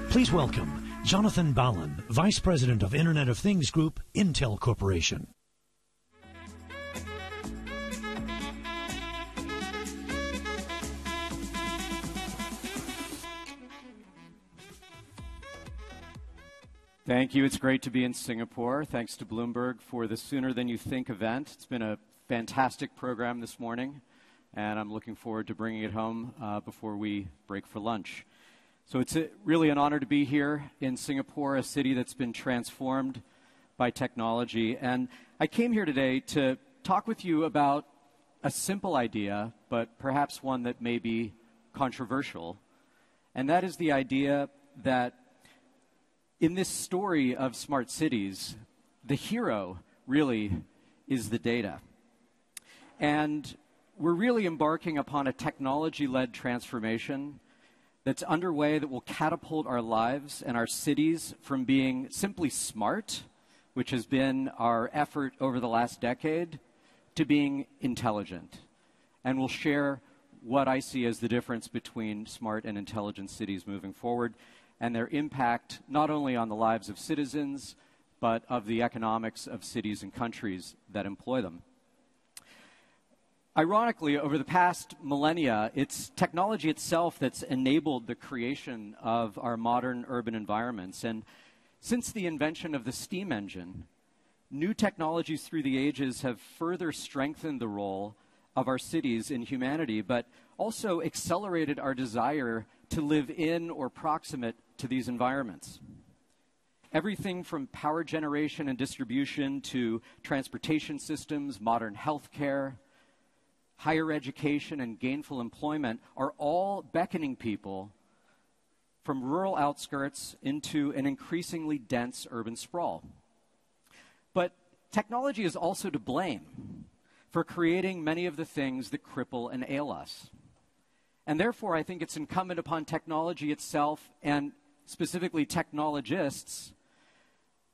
Please welcome Jonathan Ballon, Vice President of Internet of Things Group, Intel Corporation. Thank you. It's great to be in Singapore. Thanks to Bloomberg for the Sooner Than You Think event. It's been a fantastic program this morning, and I'm looking forward to bringing it home before we break for lunch. So it's really an honor to be here in Singapore, a city that's been transformed by technology. And I came here today to talk with you about a simple idea, but perhaps one that may be controversial. And that is the idea that in this story of smart cities, the hero really is the data. And we're really embarking upon a technology-led transformation that's underway that will catapult our lives and our cities from being simply smart, which has been our effort over the last decade, to being intelligent. And we'll share what I see as the difference between smart and intelligent cities moving forward, and their impact not only on the lives of citizens, but of the economics of cities and countries that employ them. Ironically, over the past millennia, it's technology itself that's enabled the creation of our modern urban environments. And since the invention of the steam engine, new technologies through the ages have further strengthened the role of our cities in humanity, but also accelerated our desire to live in or proximate to these environments. Everything from power generation and distribution to transportation systems, modern healthcare, higher education, and gainful employment are all beckoning people from rural outskirts into an increasingly dense urban sprawl. But technology is also to blame for creating many of the things that cripple and ail us. And therefore, I think it's incumbent upon technology itself, and specifically technologists,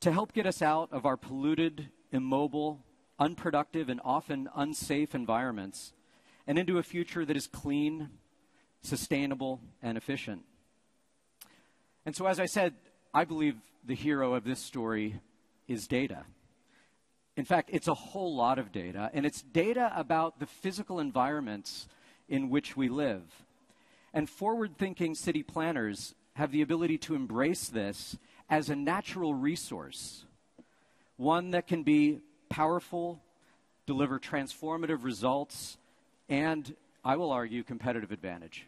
to help get us out of our polluted, immobile, unproductive, and often unsafe environments and into a future that is clean, sustainable, and efficient. And so, as I said, I believe the hero of this story is data. In fact, it's a whole lot of data, and it's data about the physical environments in which we live. And forward-thinking city planners have the ability to embrace this as a natural resource, one that can be powerful, deliver transformative results, and, I will argue, competitive advantage.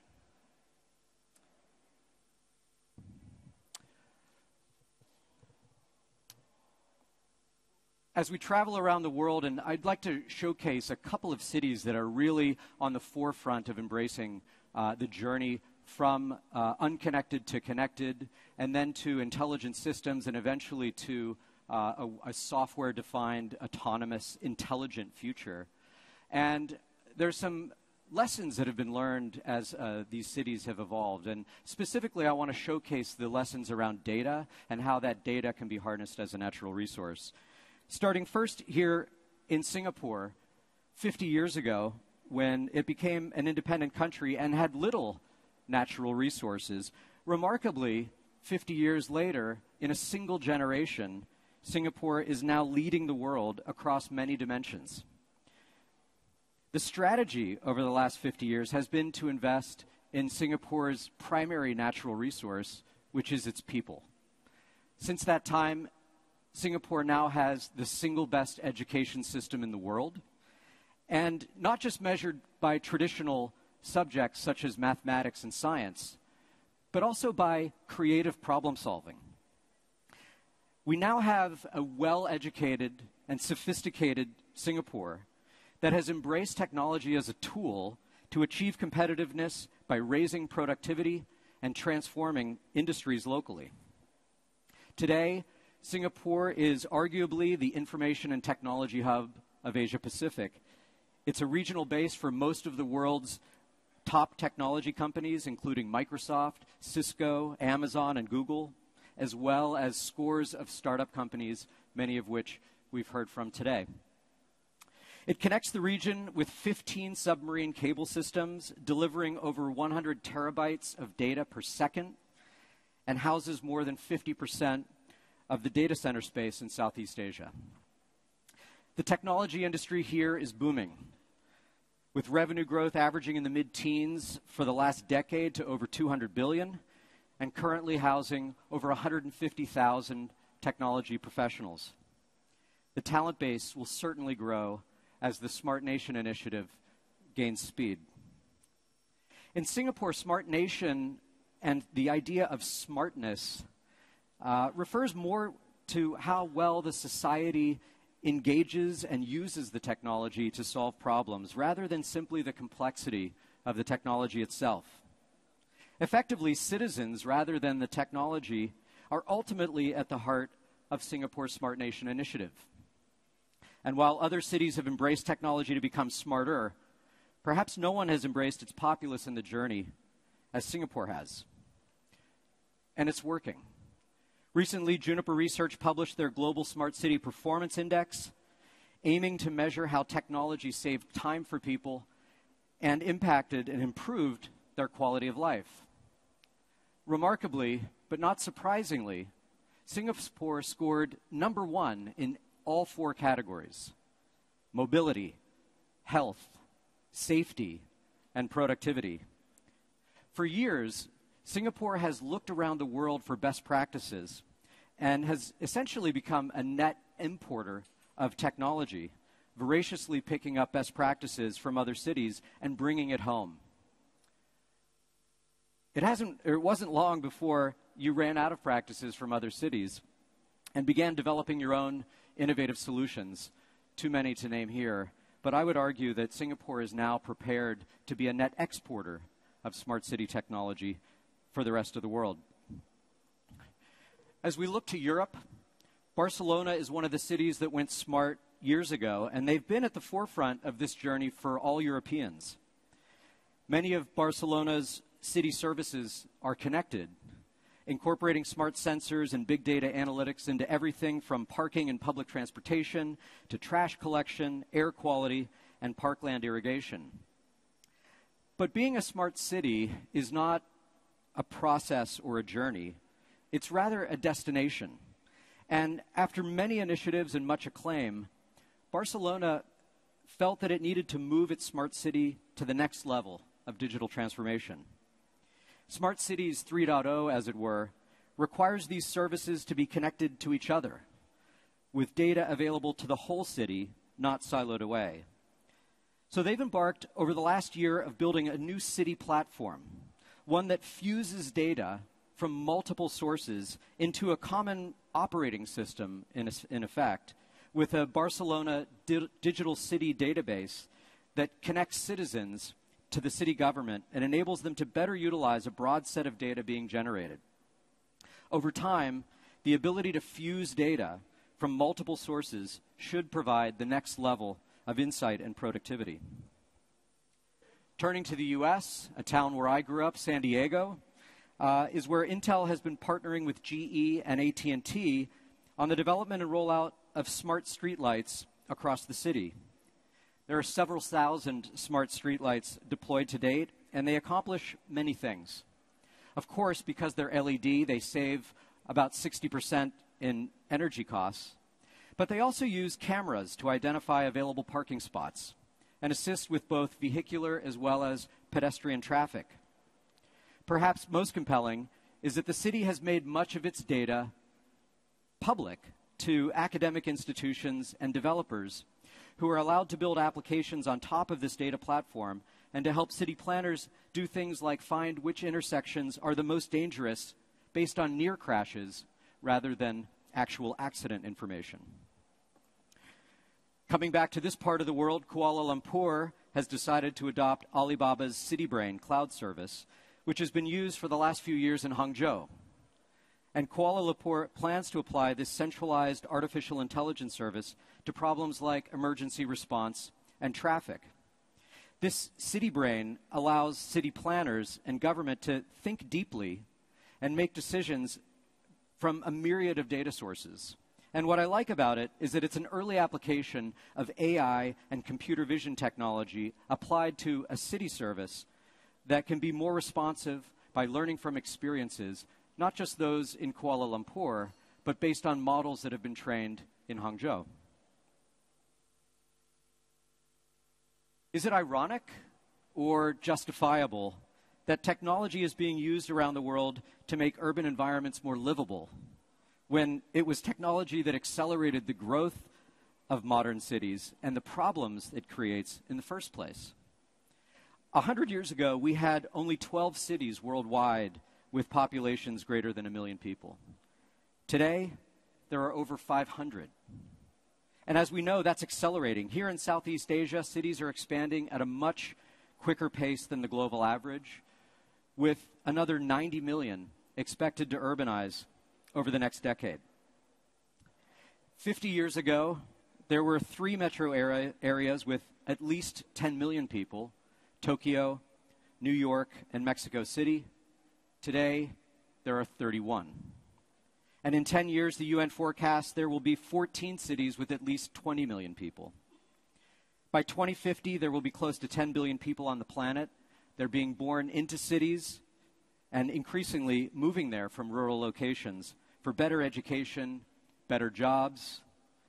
As we travel around the world, and I'd like to showcase a couple of cities that are really on the forefront of embracing the journey from unconnected to connected, and then to intelligent systems, and eventually to a software-defined, autonomous, intelligent future. And there's some lessons that have been learned as these cities have evolved. And specifically, I want to showcase the lessons around data and how that data can be harnessed as a natural resource. Starting first here in Singapore, 50 years ago, when it became an independent country and had little natural resources. Remarkably, 50 years later, in a single generation, Singapore is now leading the world across many dimensions. The strategy over the last 50 years has been to invest in Singapore's primary natural resource, which is its people. Since that time, Singapore now has the single best education system in the world, and not just measured by traditional subjects such as mathematics and science, but also by creative problem solving. We now have a well-educated and sophisticated Singapore that has embraced technology as a tool to achieve competitiveness by raising productivity and transforming industries locally. Today, Singapore is arguably the information and technology hub of Asia Pacific. It's a regional base for most of the world's top technology companies, including Microsoft, Cisco, Amazon, and Google, as well as scores of startup companies, many of which we've heard from today. It connects the region with 15 submarine cable systems, delivering over 100 terabytes of data per second. and houses more than 50% of the data center space in Southeast Asia. The technology industry here is booming, with revenue growth averaging in the mid-teens for the last decade to over $200 billion, and currently housing over 150,000 technology professionals. The talent base will certainly grow as the Smart Nation initiative gains speed. In Singapore, Smart Nation and the idea of smartness refers more to how well the society engages and uses the technology to solve problems, rather than simply the complexity of the technology itself. Effectively, citizens, rather than the technology, are ultimately at the heart of Singapore's Smart Nation initiative. And while other cities have embraced technology to become smarter, perhaps no one has embraced its populace in the journey as Singapore has. And it's working. Recently, Juniper Research published their Global Smart City Performance Index, aiming to measure how technology saved time for people and impacted and improved their quality of life. Remarkably, but not surprisingly, Singapore scored #1 in all 4 categories: mobility, health, safety, and productivity. For years, Singapore has looked around the world for best practices and has essentially become a net importer of technology, voraciously picking up best practices from other cities and bringing it home. It wasn't long before you ran out of practices from other cities and began developing your own innovative solutions, too many to name here. But I would argue that Singapore is now prepared to be a net exporter of smart city technology for the rest of the world. As we look to Europe, Barcelona is one of the cities that went smart years ago, and they've been at the forefront of this journey for all Europeans. Many of Barcelona's city services are connected, incorporating smart sensors and big data analytics into everything from parking and public transportation to trash collection, air quality, and parkland irrigation. But being a smart city is not a process or a journey. It's rather a destination. And after many initiatives and much acclaim, Barcelona felt that it needed to move its smart city to the next level of digital transformation. Smart Cities 3.0, as it were, requires these services to be connected to each other, with data available to the whole city, not siloed away. So they've embarked over the last year of building a new city platform, one that fuses data from multiple sources into a common operating system, in effect, with a Barcelona digital city database that connects citizens to the city government and enables them to better utilize a broad set of data being generated. Over time, the ability to fuse data from multiple sources should provide the next level of insight and productivity. Turning to the US, a town where I grew up, San Diego, is where Intel has been partnering with GE and AT&T on the development and rollout of smart streetlights across the city. There are several thousand smart streetlights deployed to date, and they accomplish many things. Of course, because they're LED, they save about 60% in energy costs, but they also use cameras to identify available parking spots and assist with both vehicular as well as pedestrian traffic. Perhaps most compelling is that the city has made much of its data public to academic institutions and developers who are allowed to build applications on top of this data platform and to help city planners do things like find which intersections are the most dangerous based on near crashes rather than actual accident information. Coming back to this part of the world, Kuala Lumpur has decided to adopt Alibaba's CityBrain cloud service, which has been used for the last few years in Hangzhou. And Kuala Lumpur plans to apply this centralized artificial intelligence service to problems like emergency response and traffic. This CityBrain allows city planners and government to think deeply and make decisions from a myriad of data sources. And what I like about it is that it's an early application of AI and computer vision technology applied to a city service that can be more responsive by learning from experiences not just those in Kuala Lumpur, but based on models that have been trained in Hangzhou. Is it ironic or justifiable that technology is being used around the world to make urban environments more livable, when it was technology that accelerated the growth of modern cities and the problems it creates in the first place? 100 years ago, we had only 12 cities worldwide with populations greater than 1 million people. Today, there are over 500. And as we know, that's accelerating. Here in Southeast Asia, cities are expanding at a much quicker pace than the global average, with another 90 million expected to urbanize over the next decade. 50 years ago, there were 3 metro areas with at least 10 million people: Tokyo, New York, and Mexico City. Today, there are 31. And in 10 years, the UN forecasts there will be 14 cities with at least 20 million people. By 2050, there will be close to 10 billion people on the planet. They're being born into cities and increasingly moving there from rural locations for better education, better jobs,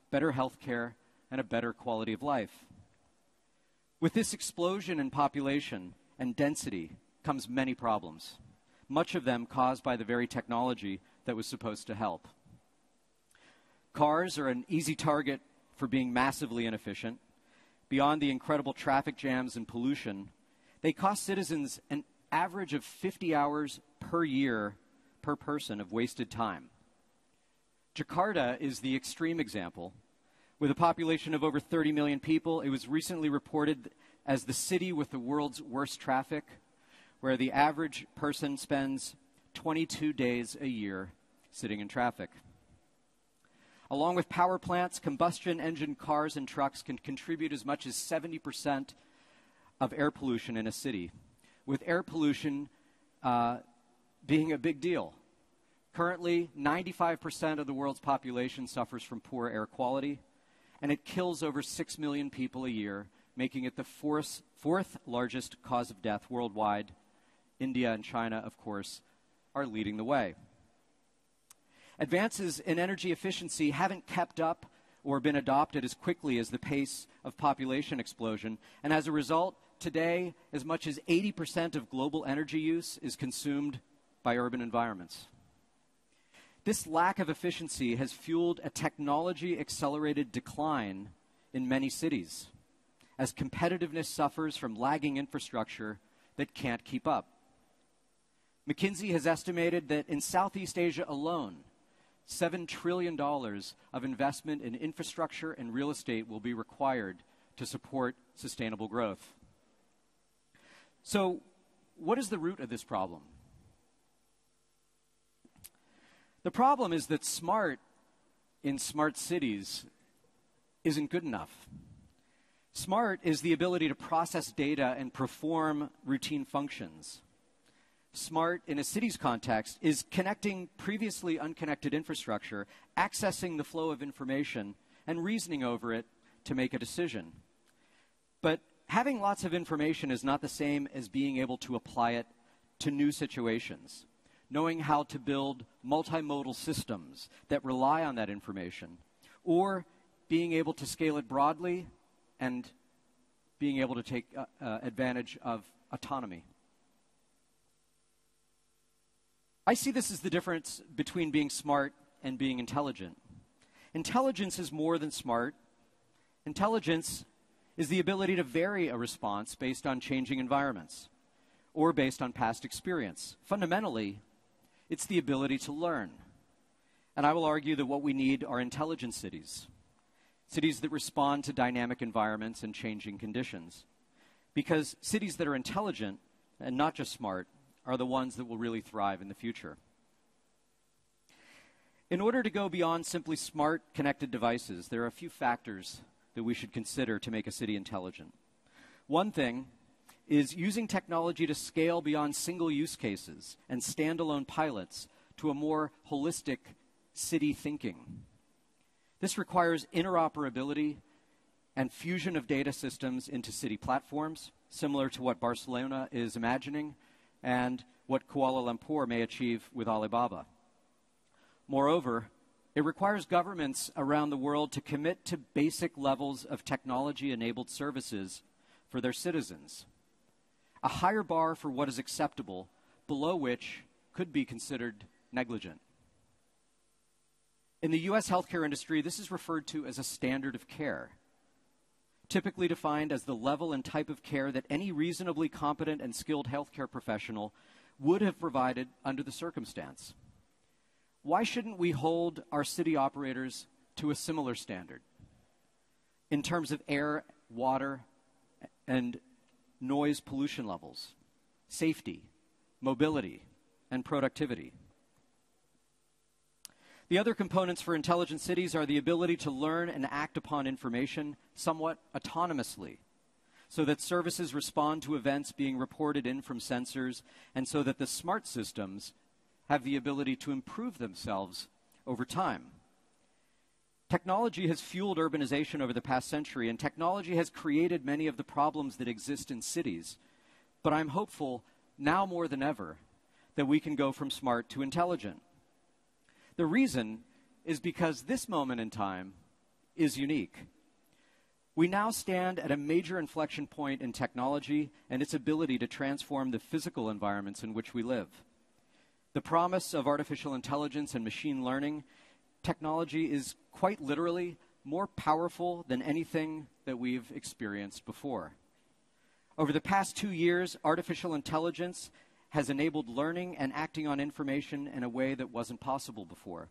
better health care, and a better quality of life. With this explosion in population and density comes many problems, much of them caused by the very technology that was supposed to help. Cars are an easy target for being massively inefficient. Beyond the incredible traffic jams and pollution, they cost citizens an average of 50 hours per year per person of wasted time. Jakarta is the extreme example. With a population of over 30 million people, it was recently reported as the city with the world's worst traffic, where the average person spends 22 days a year sitting in traffic. Along with power plants, combustion engine cars and trucks can contribute as much as 70% of air pollution in a city, with air pollution being a big deal. Currently, 95% of the world's population suffers from poor air quality, and it kills over 6 million people a year, making it the fourth largest cause of death worldwide. India and China, of course, are leading the way. Advances in energy efficiency haven't kept up or been adopted as quickly as the pace of population explosion, and as a result, today, as much as 80% of global energy use is consumed by urban environments. This lack of efficiency has fueled a technology-accelerated decline in many cities, as competitiveness suffers from lagging infrastructure that can't keep up. McKinsey has estimated that in Southeast Asia alone, $7 trillion of investment in infrastructure and real estate will be required to support sustainable growth. So, what is the root of this problem? The problem is that smart in smart cities isn't good enough. Smart is the ability to process data and perform routine functions. Smart, in a city's context, is connecting previously unconnected infrastructure, accessing the flow of information, and reasoning over it to make a decision. But having lots of information is not the same as being able to apply it to new situations. Knowing how to build multimodal systems that rely on that information, or being able to scale it broadly and being able to take advantage of autonomy. I see this as the difference between being smart and being intelligent. Intelligence is more than smart. Intelligence is the ability to vary a response based on changing environments or based on past experience. Fundamentally, it's the ability to learn. And I will argue that what we need are intelligent cities. Cities that respond to dynamic environments and changing conditions. Because cities that are intelligent, and not just smart, are the ones that will really thrive in the future. In order to go beyond simply smart connected devices, there are a few factors that we should consider to make a city intelligent. One thing is using technology to scale beyond single use cases and standalone pilots to a more holistic city thinking. This requires interoperability and fusion of data systems into city platforms, similar to what Barcelona is imagining, and what Kuala Lumpur may achieve with Alibaba. Moreover, it requires governments around the world to commit to basic levels of technology-enabled services for their citizens, a higher bar for what is acceptable, below which could be considered negligent. In the U.S. healthcare industry, this is referred to as a standard of care, typically defined as the level and type of care that any reasonably competent and skilled healthcare professional would have provided under the circumstance. Why shouldn't we hold our city operators to a similar standard in terms of air, water, and noise pollution levels, safety, mobility, and productivity? The other components for intelligent cities are the ability to learn and act upon information somewhat autonomously, so that services respond to events being reported in from sensors, and so that the smart systems have the ability to improve themselves over time. Technology has fueled urbanization over the past century, and technology has created many of the problems that exist in cities. But I'm hopeful, now more than ever, that we can go from smart to intelligent. The reason is because this moment in time is unique. We now stand at a major inflection point in technology and its ability to transform the physical environments in which we live. The promise of artificial intelligence and machine learning technology is quite literally more powerful than anything that we've experienced before. Over the past 2 years, artificial intelligence has enabled learning and acting on information in a way that wasn't possible before.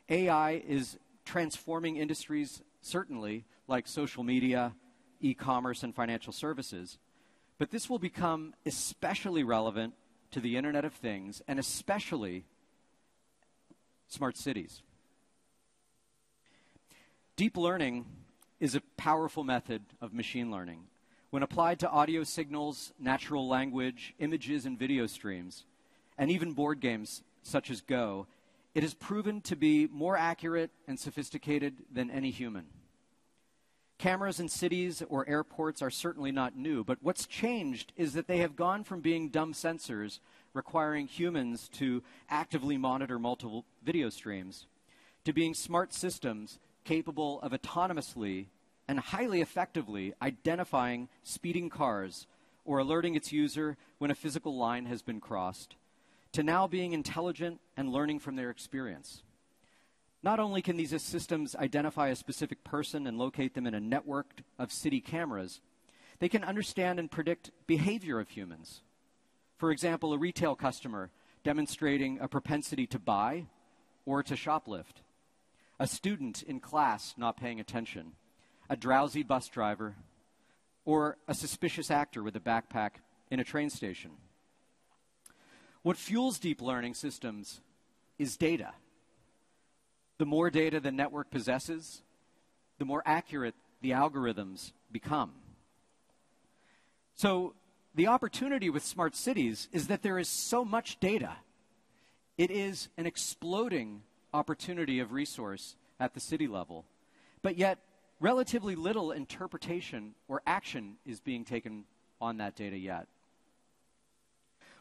AI is transforming industries, certainly, like social media, e-commerce, and financial services. But this will become especially relevant to the Internet of Things, and especially smart cities. Deep learning is a powerful method of machine learning. When applied to audio signals, natural language, images and video streams, and even board games such as Go, it has proven to be more accurate and sophisticated than any human. Cameras in cities or airports are certainly not new, but what's changed is that they have gone from being dumb sensors requiring humans to actively monitor multiple video streams to being smart systems capable of autonomously and highly effectively identifying speeding cars or alerting its user when a physical line has been crossed, to now being intelligent and learning from their experience. Not only can these systems identify a specific person and locate them in a network of city cameras, they can understand and predict behavior of humans. For example, a retail customer demonstrating a propensity to buy or to shoplift, a student in class not paying attention, a drowsy bus driver, or a suspicious actor with a backpack in a train station. What fuels deep learning systems is data. The more data the network possesses, the more accurate the algorithms become. So the opportunity with smart cities is that there is so much data. It is an exploding opportunity of resource at the city level, but yet relatively little interpretation or action is being taken on that data yet.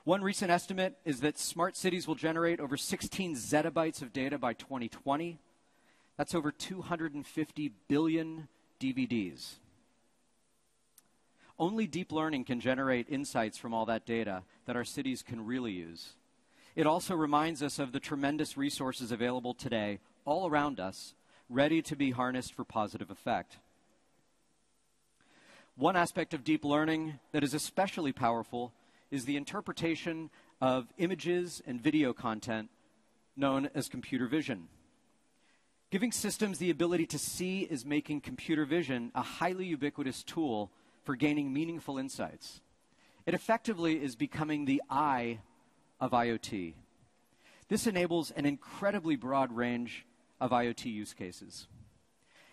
One recent estimate is that smart cities will generate over 16 zettabytes of data by 2020. That's over 250 billion DVDs. Only deep learning can generate insights from all that data that our cities can really use. It also reminds us of the tremendous resources available today all around us, ready to be harnessed for positive effect. One aspect of deep learning that is especially powerful is the interpretation of images and video content known as computer vision. Giving systems the ability to see is making computer vision a highly ubiquitous tool for gaining meaningful insights. It effectively is becoming the eye of IoT. This enables an incredibly broad range of IoT use cases.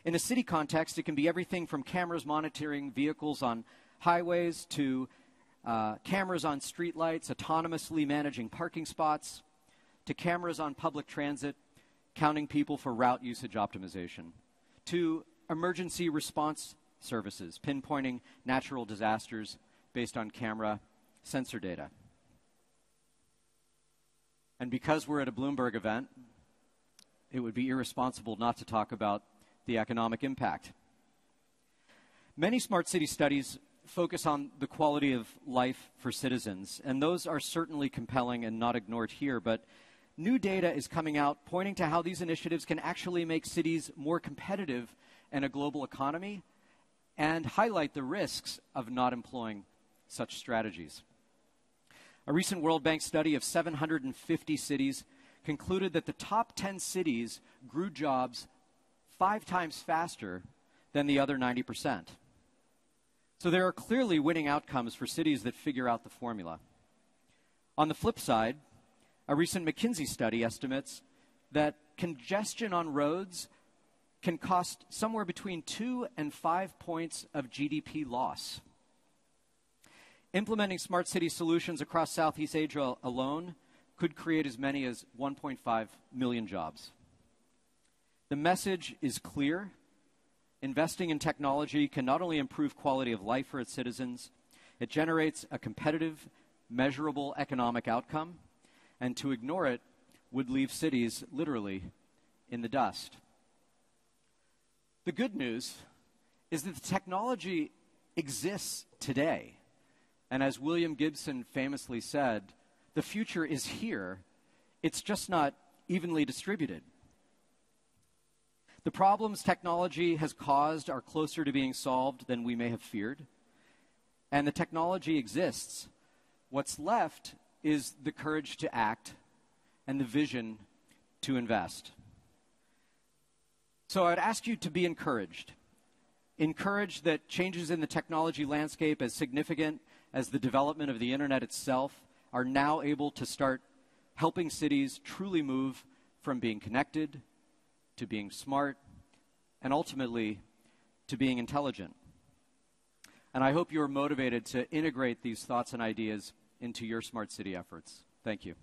In a city context, it can be everything from cameras monitoring vehicles on highways to cameras on streetlights, autonomously managing parking spots, to cameras on public transit, counting people for route usage optimization, to emergency response services, pinpointing natural disasters based on camera sensor data. And because we're at a Bloomberg event, it would be irresponsible not to talk about the economic impact. Many smart city studies focus on the quality of life for citizens, and those are certainly compelling and not ignored here, but new data is coming out pointing to how these initiatives can actually make cities more competitive in a global economy and highlight the risks of not employing such strategies. A recent World Bank study of 750 cities concluded that the top 10 cities grew jobs 5 times faster than the other 90%. So there are clearly winning outcomes for cities that figure out the formula. On the flip side, a recent McKinsey study estimates that congestion on roads can cost somewhere between 2 and 5 points of GDP loss. Implementing smart city solutions across Southeast Asia alone could create as many as 1.5 million jobs. The message is clear. Investing in technology can not only improve quality of life for its citizens, it generates a competitive, measurable economic outcome, and to ignore it would leave cities literally in the dust. The good news is that the technology exists today. And as William Gibson famously said, the future is here. It's just not evenly distributed. The problems technology has caused are closer to being solved than we may have feared. And the technology exists. What's left is the courage to act and the vision to invest. So I'd ask you to be encouraged. Encouraged that changes in the technology landscape, as significant as the development of the internet itself, are now able to start helping cities truly move from being connected to being smart and ultimately to being intelligent. And I hope you're motivated to integrate these thoughts and ideas into your smart city efforts. Thank you.